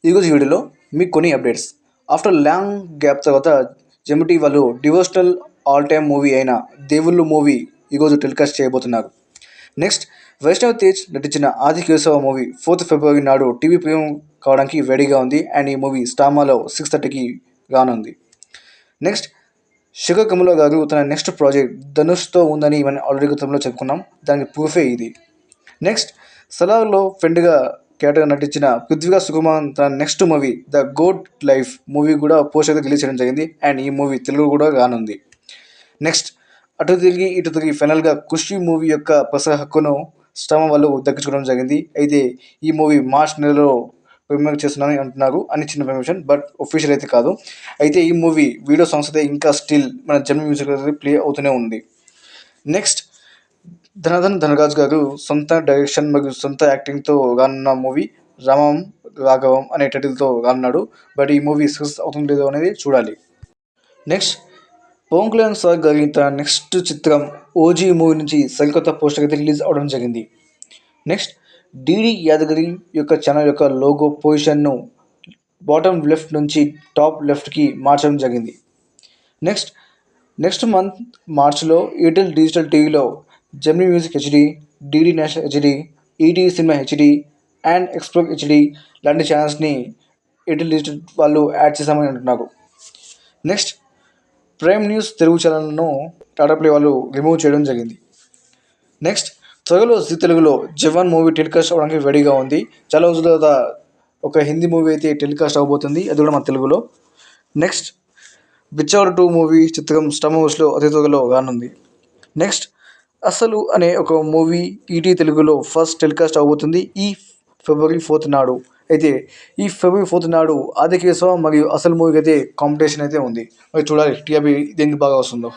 ఈరోజు వీడియోలో మీకు కొన్ని అప్డేట్స్. ఆఫ్టర్ లాంగ్ గ్యాప్ తర్వాత జెమిటీ వాళ్ళు డివోషనల్ ఆల్ టైమ్ మూవీ అయిన దేవుళ్ళు మూవీ ఈరోజు టెలికాస్ట్ చేయబోతున్నారు. నెక్స్ట్, వైష్ణవ్ తేజ్ నటించిన ఆది కేశవ మూవీ 4th February నాడు టీవీ ప్రీమియం కావడానికి రెడీగా ఉంది. అండ్ ఈ మూవీ స్టామాలో 6:30కి రానుంది. నెక్స్ట్, శేఖర్ కమ్ముల గారు తన నెక్స్ట్ ప్రాజెక్ట్ ధనుష్తో ఉందని మనం ఆల్రెడీ గతంలో చెప్పుకున్నాం. దానికి ప్రూఫే ఇది. నెక్స్ట్, సలార్లో ఫ్రెండ్గా క్యారెక్టర్గా నటించిన పృథ్వీరాజ్ సుకుమార్ తన next movie the goat life movie కూడా పోస్టర్గా రిలీజ్ చేయడం జరిగింది. అండ్ ఈ మూవీ తెలుగు కూడా రానుంది. నెక్స్ట్, అటు తిరిగి ఇటు తిరిగి ఫైనల్గా ఖుషి మూవీ యొక్క ప్రసార హక్కును స్టామా వాళ్ళు దక్కించుకోవడం జరిగింది. అయితే ఈ మూవీ మార్చ్ నెలలో ప్రీమియర్ చేస్తున్నారని అంటున్నారు అని చిన్న ఇన్ఫర్మేషన్, బట్ ఒఫీషియల్ అయితే కాదు. అయితే ఈ మూవీ వీడియో సాంగ్స్ అయితే ఇంకా స్టిల్ మన జెమినీ మ్యూజిక్ ప్లే అవుతూనే ఉంది. నెక్స్ట్, ధనాధన్ ధనరాజ్ గారు సొంత డైరెక్షన్ మరియు సొంత యాక్టింగ్తో రానున్న మూవీ రామం రాఘవం అనే టైటిల్తో రానున్నాడు. బట్ ఈ మూవీ సక్సెస్ అవుతుందో లేదో అనేది చూడాలి. నెక్స్ట్, పవన్ కళ్యాణ్ సార్ గారి తన నెక్స్ట్ చిత్రం ఓజీ మూవీ నుంచి సరికొత్త పోస్టర్ అయితే రిలీజ్ అవడం జరిగింది. నెక్స్ట్, డిడి యాదగిరి యొక్క ఛానల్ యొక్క లోగో పొజిషన్ను బాటమ్ లెఫ్ట్ నుంచి టాప్ లెఫ్ట్కి మార్చడం జరిగింది. నెక్స్ట్ మంత్ మార్చ్లో ఎయిర్టెల్ డిజిటల్ టీవీలో Gemini music HD, DD national HD, ETV cinema HD and explore HD లాంటి ఛానల్స్ని ఎయిర్టెల్ డిజిటల్ వాళ్ళు యాడ్ చేశామని అంటున్నారు. నెక్స్ట్, ప్రైమ్ న్యూస్ తెలుగు ఛానల్ను టాటా ప్లే వాళ్ళు రిమూవ్ చేయడం జరిగింది. నెక్స్ట్, త్వరలో జీ తెలుగులో జవాన్ మూవీ టెలికాస్ట్ అవ్వడానికి రెడీగా ఉంది. చాలా రోజుల తర్వాత ఒక హిందీ మూవీ అయితే టెలికాస్ట్ అవ్వబోతుంది, అది కూడా మన తెలుగులో. నెక్స్ట్, బిచ్చవాడు 2 మూవీ చిత్రం స్టార్ మూవీస్లో అతి త్వరలో రానుంది. నెక్స్ట్, అసలు అనే ఒక మూవీ ఈటీ తెలుగులో ఫస్ట్ టెలికాస్ట్ అవబోతుంది ఈ February 4th నాడు. అయితే ఈ February 4th నాడు ఆది కేశవ మరియు అసలు మూవీకి అయితే కాంపిటీషన్ అయితే ఉంది. మరి చూడాలి టీఆర్పీ దేనికి బాగా వస్తుందో.